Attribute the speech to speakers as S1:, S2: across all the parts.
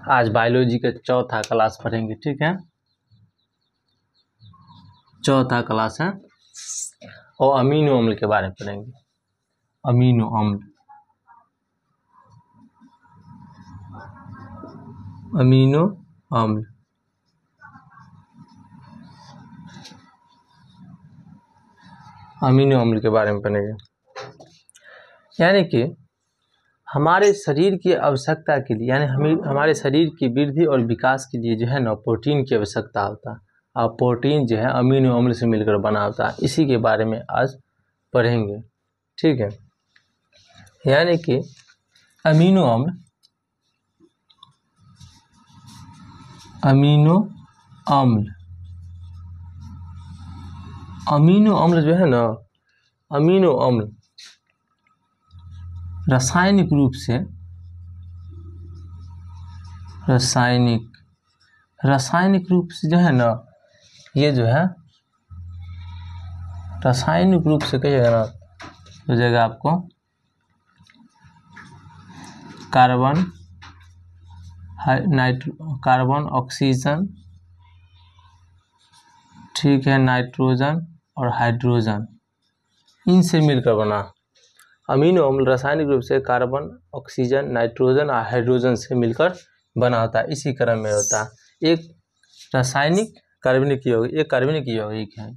S1: आज बायोलॉजी का चौथा क्लास पढ़ेंगे, ठीक है। चौथा क्लास है और अमीनो अम्ल के बारे में पढ़ेंगे। अमीनो अम्ल, अमीनो अम्ल, अमीनो अम्ल के बारे में पढ़ेंगे। यानी कि हमारे शरीर की आवश्यकता के लिए, यानी हमारे शरीर की वृद्धि और विकास के लिए जो है ना प्रोटीन की आवश्यकता होता है, और प्रोटीन जो है अमीनो अम्ल से मिलकर बना होता है। इसी के बारे में आज पढ़ेंगे, ठीक है। यानी कि अमीनो अम्ल, अमीनो अम्ल, अमीनो अम्ल जो है ना, अमीनो अम्ल रासायनिक रूप से, रासायनिक रूप से जो है ना, ये जो है रासायनिक रूप से कहिएगा ना, हो जाएगा आपको कार्बन, कार्बन, ऑक्सीजन, ठीक है, नाइट्रोजन और हाइड्रोजन, इनसे मिलकर बना। अमीनो अम्ल रासायनिक रूप से कार्बन, ऑक्सीजन, नाइट्रोजन और हाइड्रोजन से मिलकर बना होता है। इसी क्रम में होता है। एक रासायनिक कार्बनिक यौगिक, एक कार्बनिक यौगिक है,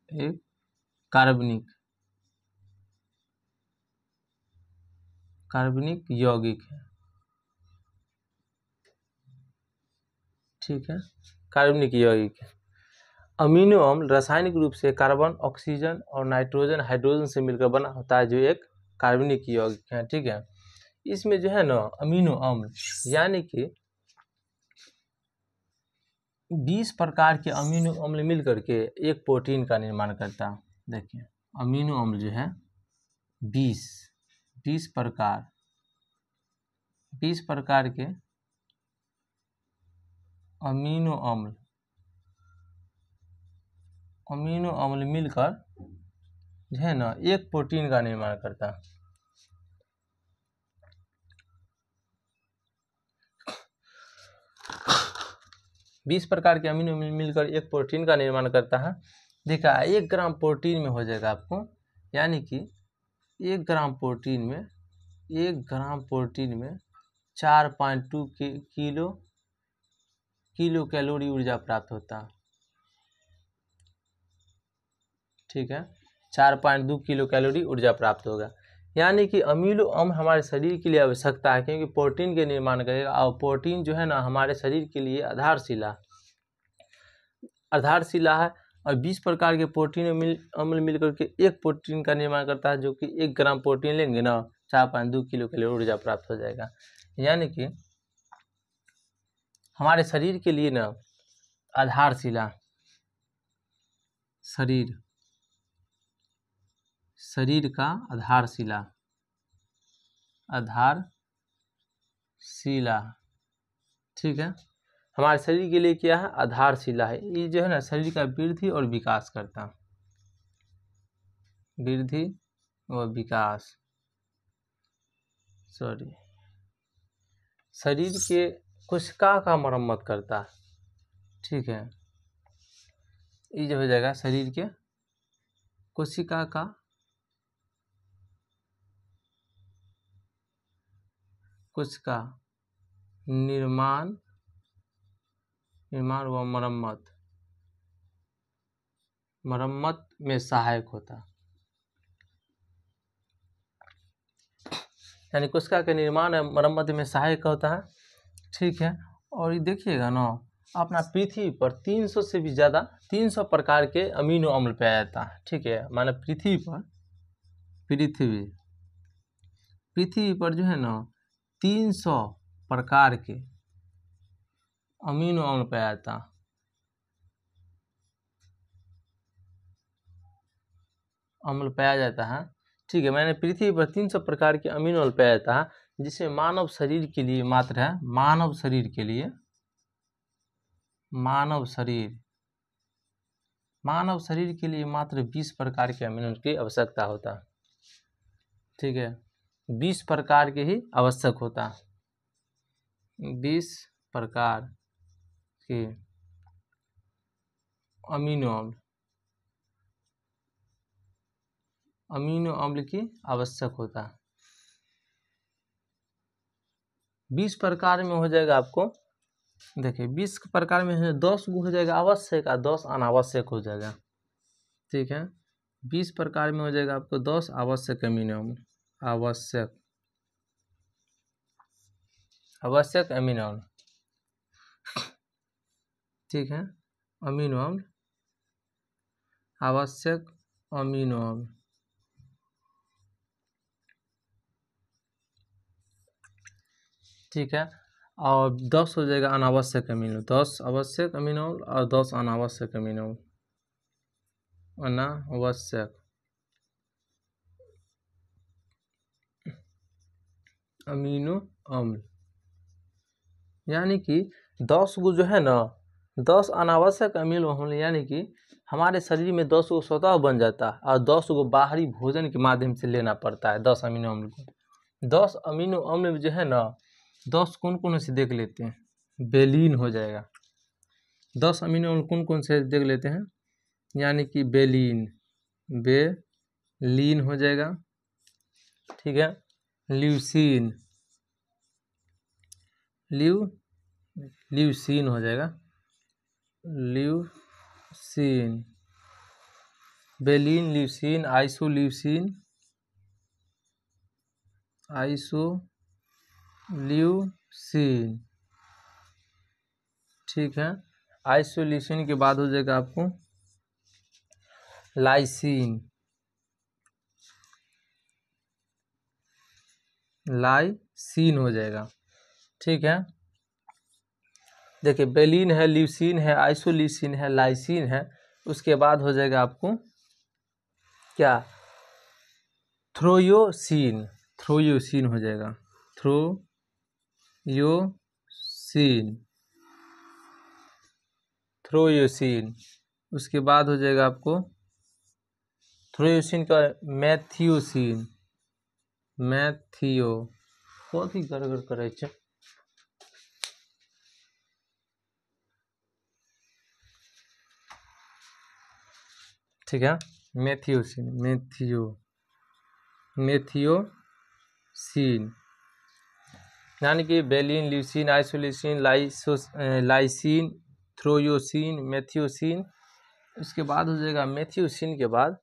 S1: एक कार्बनिक यौगिक है, ठीक है, कार्बनिक यौगिक है। अमीनो अम्ल रासायनिक रूप से कार्बन, ऑक्सीजन और नाइट्रोजन, हाइड्रोजन से मिलकर बना होता है, जो एक कार्बनिक यौगिक है, ठीक है। इसमें जो है ना अमीनो अम्ल, यानी कि 20 प्रकार के अमीनो अम्ल मिल करके एक प्रोटीन का निर्माण करता है। देखिए अमीनो अम्ल जो है 20 प्रकार के अमीनो अम्ल मिलकर जो है ना एक प्रोटीन का निर्माण करता है। बीस प्रकार के अमीनो अम्ल मिलकर एक प्रोटीन का निर्माण करता है। देखा 1 ग्राम प्रोटीन में हो जाएगा आपको, यानी कि 1 ग्राम प्रोटीन में 4.2 किलो कैलोरी ऊर्जा प्राप्त होता है, ठीक है, 4.2 किलो कैलोरी ऊर्जा प्राप्त होगा। यानी कि अमीनो अम्ल हमारे शरीर के लिए आवश्यकता है, क्योंकि प्रोटीन के निर्माण करेगा, और प्रोटीन जो है ना हमारे शरीर के लिए आधारशिला है। और 20 प्रकार के प्रोटीन अम्ल मिलकर के एक प्रोटीन का निर्माण करता है, जो कि 1 ग्राम प्रोटीन लेंगे ना 4.2 किलो कैलोरी ऊर्जा प्राप्त हो जाएगा। यानी कि हमारे शरीर के लिए ना आधारशिला, शरीर का आधारशिला, ठीक है, हमारे शरीर के लिए क्या है, आधारशिला है। ये जो है ना शरीर का वृद्धि और विकास करता है, वृद्धि और विकास, शरीर के कोशिका का मरम्मत करता है, ठीक है। ये जो हो जाएगा शरीर के कोशिका का निर्माण व मरम्मत में सहायक होता है। यानी कोशिका के निर्माण और मरम्मत में सहायक होता है, ठीक है। और ये देखिएगा ना अपना पृथ्वी पर 300 से भी ज़्यादा 300 प्रकार के अमीनो अम्ल पाया जाता है, ठीक है। माना पृथ्वी पर जो है ना 300 प्रकार के अमीनो अम्ल पाया जाता है, ठीक है। मैंने पृथ्वी पर 300 प्रकार के अमीनो अम्ल पाया जाता है, जिसमें मानव शरीर के लिए मात्र है, मानव शरीर के लिए मात्र 20 प्रकार के अमीनो की आवश्यकता होता है। ठीक है, 20 प्रकार के ही आवश्यक होता है, 20 प्रकार के अमीनो अम्ल की आवश्यक होता है। 20 प्रकार में हो जाएगा आपको, देखिए 20 प्रकार में 10 हो जाएगा आवश्यक और 10 अनावश्यक हो जाएगा। ठीक है, 20 प्रकार में हो जाएगा आपको 10 आवश्यक अमीनो अम्ल, आवश्यक अमीनो अम्ल। ठीक है, अमीनो अम्ल, आवश्यक अमीनो अम्ल। ठीक है, और 10 हो जाएगा अनावश्यक अमीनो, 10 आवश्यक अमीनो अम्ल और 10 अनावश्यक अमीनो अम्ल, अनावश्यक अमीनो अम्ल। यानी कि 10 गो जो है ना, 10 अनावश्यक अमीनो अम्ल, यानी कि हमारे शरीर में 10 गो स्वतः बन जाता है और 10 गो बाहरी भोजन के माध्यम से लेना पड़ता है 10 अमीनो अम्ल को। 10 अमीनो अम्ल जो है ना, 10 कौन कौन से देख लेते हैं, बेलीन हो जाएगा। 10 अमीनो अम्ल कौन कौन से देख लेते हैं, यानी कि बेलीन हो जाएगा। ठीक है, ल्यूसीन हो जाएगा, ल्यूसीन, बेलीन, ल्यूसीन, आइसोल्यूसीन, ठीक है, आइसोल्यूसिन के बाद हो जाएगा आपको लाइसिन, हो जाएगा। ठीक है, देखिए बेलीन है, ल्यूसीन है, आइसोल्यूसिन है, लाइसिन है, उसके बाद हो जाएगा आपको क्या, थ्रोयोसिन हो जाएगा, थ्रोयोसिन। उसके बाद हो जाएगा आपको थ्रोयोसिन का मैथियोसिन, बहुत ही गड़बड़ करे छे। ठीक है, मैथियोसिन, यानी कि बेलीन, ल्यूसीन, आइसोल्यूसिन, लाइसिन, थ्रोयोसिन, मैथियोसिन। उसके बाद हो जाएगा मैथियोसिन के बाद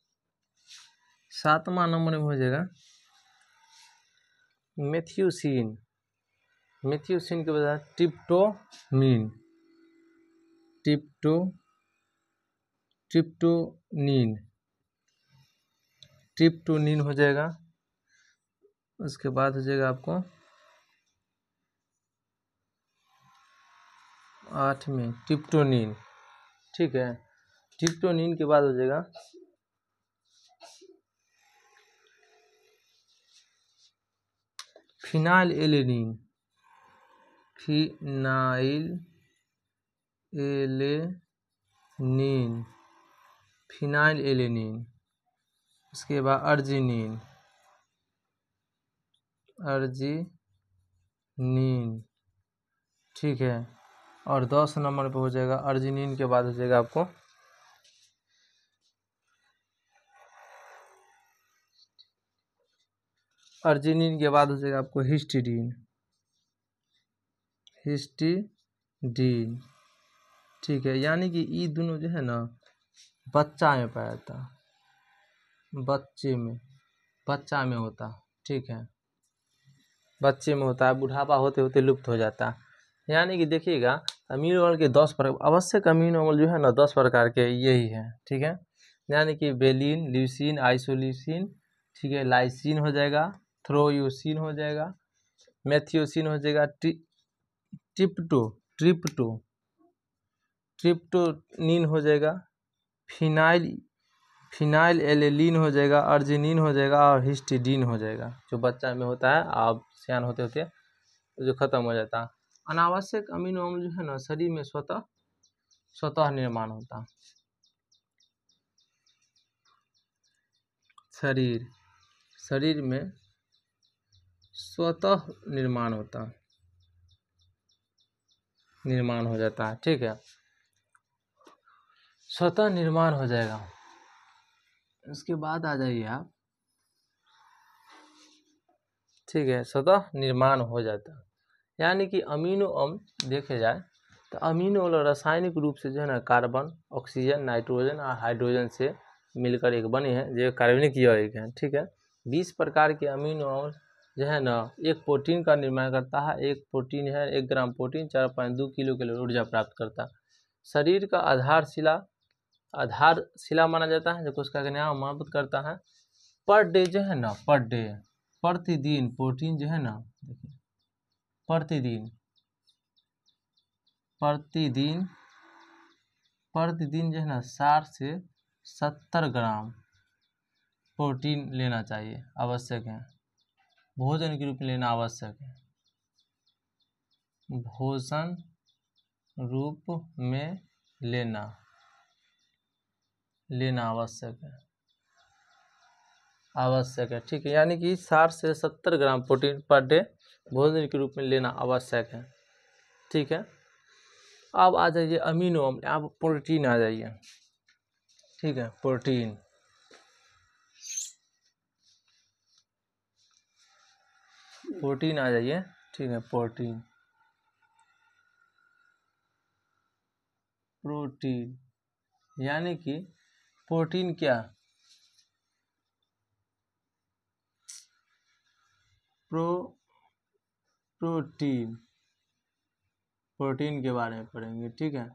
S1: 7वां नंबर में हो जाएगा मैथियोसिन के बाद ट्रिप्टोनिन, ट्रिप्टोनिन हो जाएगा। उसके बाद हो जाएगा आपको 8 में ट्रिप्टोनिन। ठीक है, ट्रिप्टोनिन के बाद हो जाएगा फिनाइलएलेनिन, फिनाइलएलेनिन। उसके बाद अर्जिनिन, ठीक है, और 10 नंबर पे हो जाएगा अर्जिनिन के बाद हो जाएगा आपको अर्जिनिन के बाद हो जाएगा आपको हिस्टिडीन। ठीक है, यानी कि ये दोनों जो है ना बच्चा में पाया जाता है, बच्चा में होता। ठीक है, बच्चे में होता है, बुढ़ापा होते होते लुप्त हो जाता है। यानी कि देखिएगा अमीनो अम्ल के 10 प्रकार, आवश्यक अमीनो अम्ल जो है ना 10 प्रकार के यही है। ठीक है, यानी कि बेलीन, ल्यूसीन, आइसोल्यूसिन, ठीक है, लाइसिन हो जाएगा, थ्रोयोसिन हो जाएगा, मैथियोसिन हो जाएगा, ट्रिप्टोनिन हो जाएगा, फिनाइलएलेनिन हो जाएगा, अर्जिनिन हो जाएगा और हिस्टिडीन हो जाएगा, जो बच्चा में होता है और सियान होते होते जो खत्म हो जाता है। अनावश्यक अमीनो अम्ल जो है ना शरीर में स्वतः निर्माण होता है। शरीर में स्वतः निर्माण होता है, निर्माण हो जाता है। ठीक है, स्वतः निर्माण हो जाएगा। इसके बाद आ जाइए आप, ठीक है, स्वतः निर्माण हो जाता है। यानी कि अमीनो अम्ल देखे जाए तो अमीनो अम्ल रासायनिक रूप से जो है ना कार्बन, ऑक्सीजन, नाइट्रोजन और हाइड्रोजन से मिलकर एक बने हैं जो कार्बनिक यौगिक हैं। ठीक है, 20 प्रकार के अमीनो अम्ल जो है ना एक प्रोटीन का निर्माण करता है। एक प्रोटीन है 1 ग्राम प्रोटीन 4.2 किलो कैलोरी ऊर्जा प्राप्त करता है। शरीर का आधारशिला माना जाता है, जो कोशिका का निर्माण मदद करता है। पर डे जो है ना, पर डे, प्रतिदिन प्रोटीन जो है ना, देखिए प्रतिदिन जो है ना 60 से 70 ग्राम प्रोटीन लेना चाहिए, आवश्यक है। भोजन के रूप में लेना आवश्यक है, भोजन रूप में लेना आवश्यक है। ठीक है, यानी कि 60 से 70 ग्राम प्रोटीन पर डे भोजन के रूप में लेना आवश्यक है। ठीक है, अब आ जाइए अमीनो अम्ल, अब प्रोटीन आ जाइए। ठीक है, प्रोटीन आ जाइए। ठीक है, प्रोटीन यानी कि प्रोटीन क्या, प्रोटीन के बारे में पढ़ेंगे। ठीक है,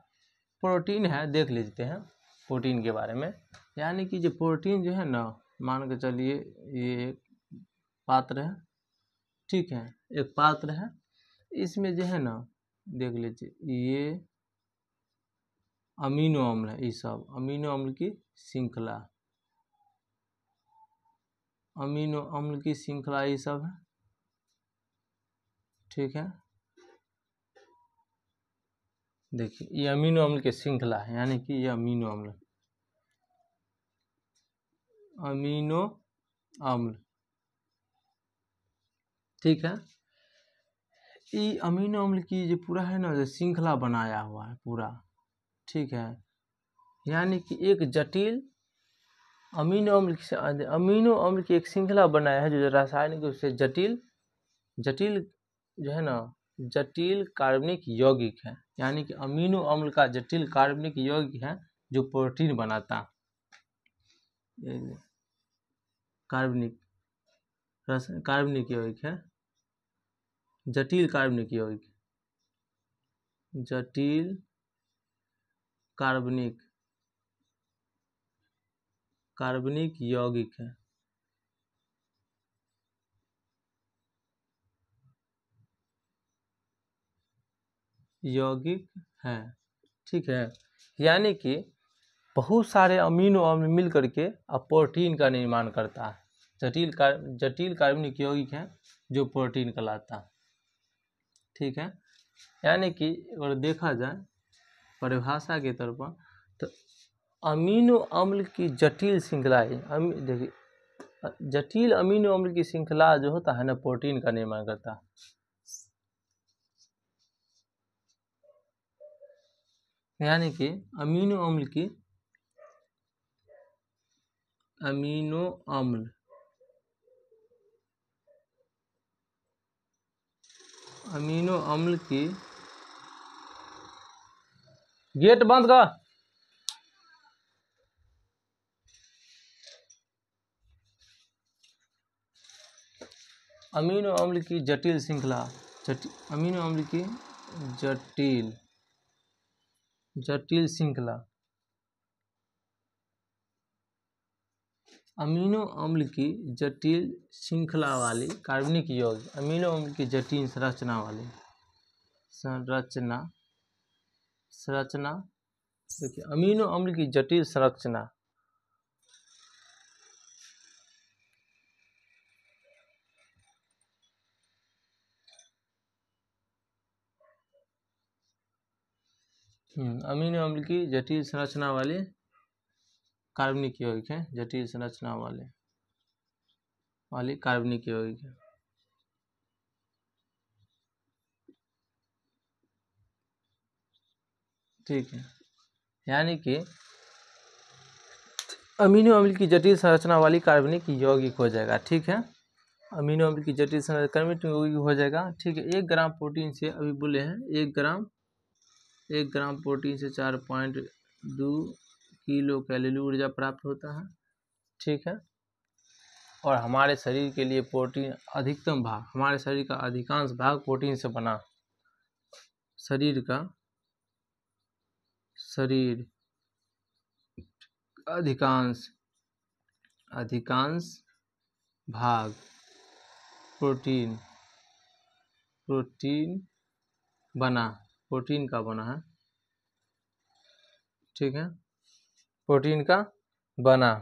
S1: प्रोटीन है, देख लेते हैं प्रोटीन के बारे में। यानी कि जो प्रोटीन जो है ना, मान के चलिए ये एक पात्र है। ठीक है, एक पात्र है, इसमें जो है ना देख लीजिए ये अमीनो अम्ल है, ये सब अमीनो अम्ल की श्रृंखला, अमीनो अम्ल की श्रृंखला ये सब है। ठीक है, देखिए ये अमीनो अम्ल की श्रृंखला है, यानी कि ये अमीनो अम्ल। ठीक है, ये अमीनो अम्ल की जो पूरा है ना, जो श्रृंखला बनाया हुआ है पूरा। ठीक है, यानी कि एक जटिल अमीनो अम्ल की एक श्रृंखला बनाया है, जो रासायनिक रूप से जटिल जो है ना, जटिल कार्बनिक यौगिक है। यानी कि अमीनो अम्ल का जटिल कार्बनिक यौगिक है जो प्रोटीन बनाता है। कार्बनिक यौगिक है, जटिल कार्बनिक यौगिक, जटिल कार्बनिक यौगिक है। ठीक है, यानी कि बहुत सारे अमीनो अम्ल मिल करके अब प्रोटीन का निर्माण करता है। जटिल कार्बनिक यौगिक है जो प्रोटीन कहलाता है। ठीक है, यानी कि अगर देखा जाए परिभाषा के तौर पर, तो अमीनो अम्ल की जटिल श्रृंखला देखिए, जटिल अमीनो अम्ल की श्रृंखला जो होता है ना, प्रोटीन का निर्माण करता है। यानी कि अमीनो अम्ल की गेट बंद कर। अमीनो अम्ल की जटिल श्रृंखला, अमीनो अम्ल की जटिल श्रृंखला, अमीनो अम्ल की जटिल श्रृंखला वाली कार्बनिक यौगिक, अमीनो अम्ल की जटिल संरचना वाली देखिए अमीनो अम्ल की जटिल संरचना, अमीनो अम्ल की जटिल संरचना वाले कार्बनिक यौगिक है, जटिल संरचना वाले कार्बनिक यौगिक है। ठीक है, यानी कि अमीनो अम्ल की जटिल संरचना वाली कार्बनिक यौगिक हो जाएगा। ठीक है, अमीनो अम्ल की जटिल संरचना कार्बनिक यौगिक हो जाएगा। ठीक है, 1 ग्राम प्रोटीन से अभी बोले हैं 1 ग्राम प्रोटीन से 4.2 किलो कैलोरी ऊर्जा प्राप्त होता है। ठीक है, और हमारे शरीर के लिए प्रोटीन अधिकतम भाग, हमारे शरीर का अधिकांश भाग प्रोटीन से बना, शरीर अधिकांश भाग प्रोटीन का बना है। ठीक है, प्रोटीन का बना।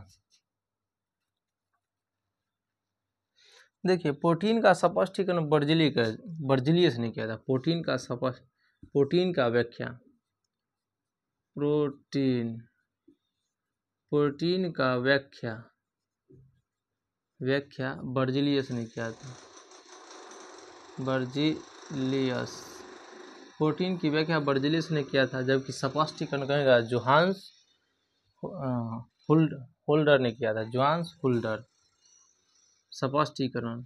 S1: देखिए, प्रोटीन का स्पष्टीकरण बर्जिलियस ने किया था। प्रोटीन का व्याख्या बर्जिलियस ने किया था। प्रोटीन की व्याख्या बर्जिलियस ने किया था, जबकि स्पष्टीकरण करेगा जोहान्स होल्डर ने किया था। Johannes holder. स्पष्टीकरण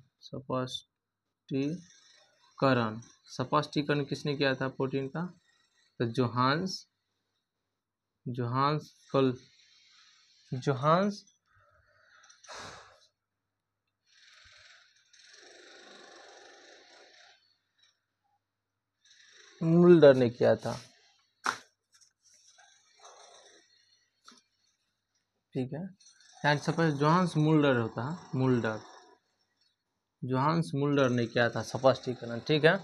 S1: किसने किया था प्रोटीन का? तो जोहान्स मुल्डर ने किया था। ठीक है, सपोज जोहान्स मुल्डर होता है, जोहान्स मुल्डर ने किया था स्पष्टीकरण। ठीक है,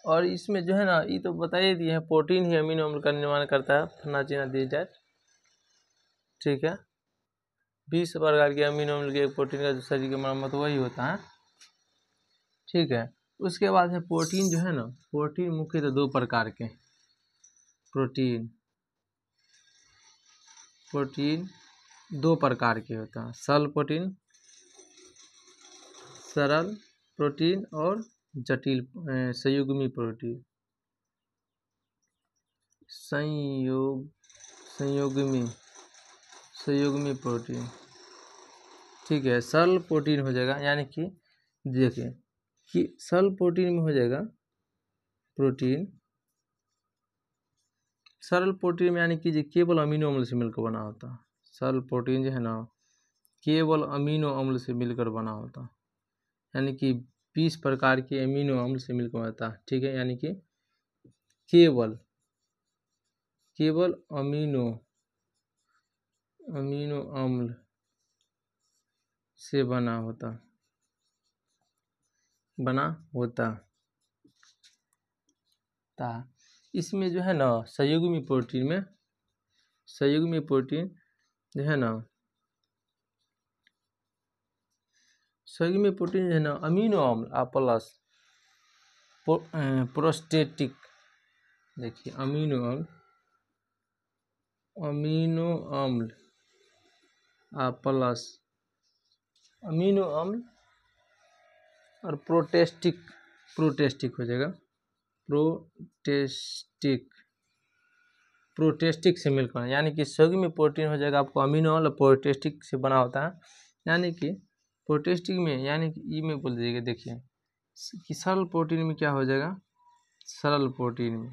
S1: और इसमें जो है ना, ये तो बता ही दिए हैं, प्रोटीन ही अमीनो अम्ल का निर्माण करता है, फन्ना चीना दी जाए। ठीक है, 20 प्रकार के अमीनो अम्ल के एक प्रोटीन का शरीर की मरम्मत वही होता है। ठीक है, उसके बाद है प्रोटीन जो है ना, प्रोटीन मुख्यतः 2 प्रकार के प्रोटीन 2 प्रकार के होता है। सरल प्रोटीन और जटिल संयुग्मी प्रोटीन। संयुग्मी प्रोटीन। ठीक है, सरल प्रोटीन हो जाएगा, यानी कि देखिए कि सरल प्रोटीन में हो जाएगा सरल प्रोटीन में, यानी कि केवल अमीनो अम्ल से मिलकर बना होता है। सरल प्रोटीन जो है ना, केवल अमीनो अम्ल से मिलकर बना होता है, यानी कि 20 प्रकार के अमीनो अम्ल से मिलकर बनता है। ठीक है, यानी कि केवल अमीनो अम्ल से बना होता था। इसमें जो है ना, संयुग्मी प्रोटीन जो है ना, संयुग्मी प्रोटीन जो है ना, अमीनो अम्ल प्लस प्रोस्टेटिक। देखिए, अमीनो अम्ल प्लस अमीनो अम्ल और प्रोटेस्टिक हो जाएगा। प्रोटेस्टिक से मिलकर, यानी कि संयुग्मी प्रोटीन हो जाएगा आपको अमीनो अम्ल प्रोटेस्टिक से बना होता है। यानी कि प्रोटेस्टिक में, यानी कि ई में बोल दीजिएगा। देखिए कि सरल प्रोटीन में क्या हो जाएगा, सरल प्रोटीन में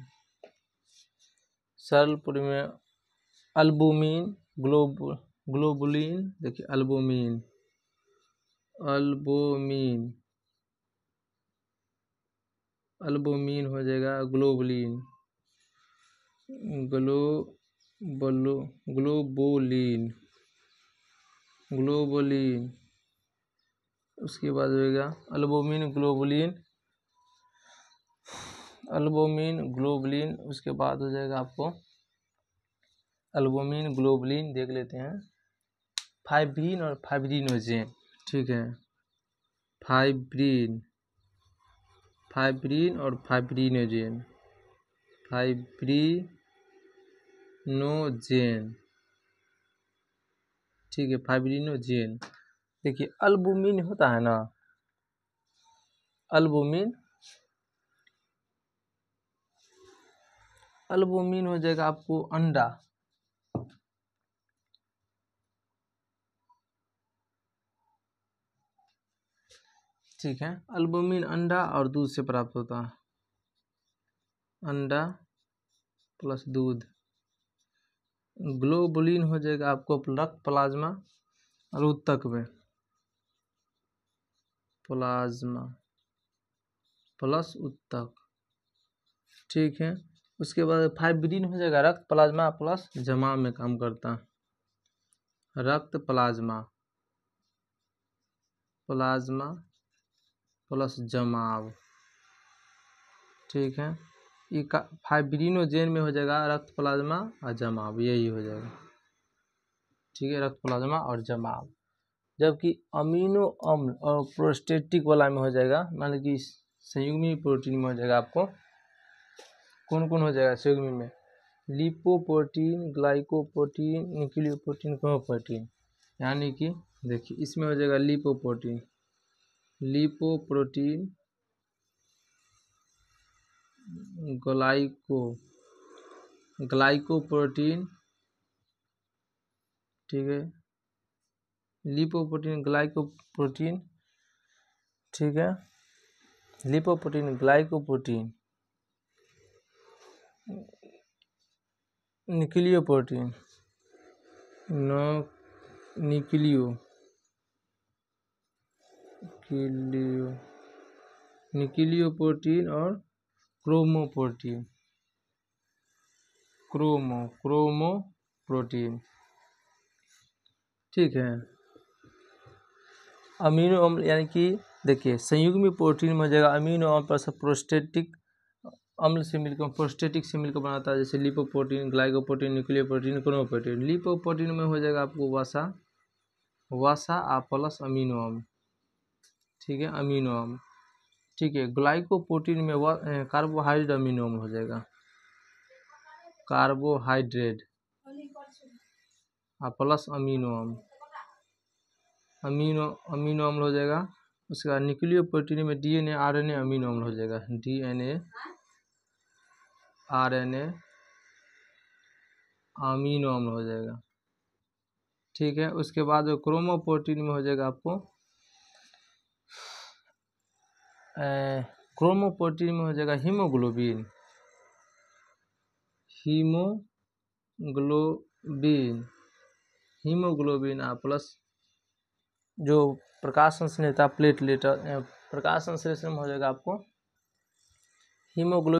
S1: अल्बुमिन, ग्लोबुलिन। देखिए, अल्बुमिन हो जाएगा ग्लोबुलिन, उसके बाद होगा अल्बुमिन ग्लोबुलिन। उसके बाद हो जाएगा आपको अल्बुमिन ग्लोबुलिन, देख लेते हैं, फाइब्रिन और फाइब्रिनोजेन। ठीक है, फाइब्रिन और फाइब्रिनोजेन। ठीक है, फाइब्रिनोजेन। देखिए, अल्बुमिन होता है ना, अल्बुमिन अल्बुमिन हो जाएगा आपको अंडा, ठीक है। अल्बुमिन अंडा और दूध से प्राप्त होता है, अंडा प्लस दूध। ग्लोबुलिन हो जाएगा आपको रक्त प्लाज्मा और उत्तक में, प्लाज्मा प्लस उत्तक, ठीक है। उसके बाद फाइब्रिन हो जाएगा रक्त प्लाज्मा प्लस जमाव में काम करता है, रक्त प्लाज्मा प्लस जमाव, ठीक है। ये फाइब्रिनोजेन में हो जाएगा रक्त प्लाज्मा और जमाव, यही हो जाएगा, ठीक है, रक्त प्लाज्मा और जमाव। जबकि अमीनो अम्ल और प्रोस्टेटिक वाला में हो जाएगा, मान लीजिए संयुग्मी प्रोटीन में हो जाएगा आपको कौन कौन हो जाएगा संयुग्मी में, लिपोप्रोटीन, ग्लाइकोप्रोटीन, न्यूक्लियोप्रोटीन, क्रोमोप्रोटीन। यानी कि देखिए इसमें हो जाएगा लिपोप्रोटीन, ग्लाइकोप्रोटीन, ठीक है, लिपोप्रोटीन, ग्लाइकोप्रोटीन, ठीक है, लिपोप्रोटीन, ग्लाइकोप्रोटीन, न्यूक्लियोप्रोटीन, न्यूक्लियोप्रोटीन और क्रोमोप्रोटीन, ठीक है। अमीनो अम्ल यानी कि देखिए संयुग्मी प्रोटीन में हो जाएगा अमीनो अम्ल प्लस प्रोस्टेटिक अम्ल से मिलकर, प्रोस्टेटिक से मिलकर बनाता है, जैसे lipoprotein, glycoprotein, nucleoprotein, chromoprotein. Lipoprotein में हो जाएगा आपको वसा प्लस अमीनो अम्ल, ठीक है, अमीनो अम्ल, ठीक है। ग्लाइकोप्रोटीन में कार्बोहाइड्रेट अमीनो अम्ल हो जाएगा, कार्बोहाइड्रेट प्लस अमीनो अम्ल, अमीनो अम्ल हो जाएगा। उसके बाद न्यूक्लियोप्रोटीन में डीएनए आरएनए अमीनो अम्ल हो जाएगा, डीएनए आरएनए अमीनो अम्ल हो जाएगा, ठीक है। उसके बाद क्रोमोप्रोटीन में हो जाएगा आपको क्रोमोप्रोटीन में हो जाएगा हीमोग्लोबिन प्लस जो प्रकाश संश्लेषण प्लेटलेट, प्रकाश संश्लेषण में हो जाएगा आपको हीमोग्लोबिन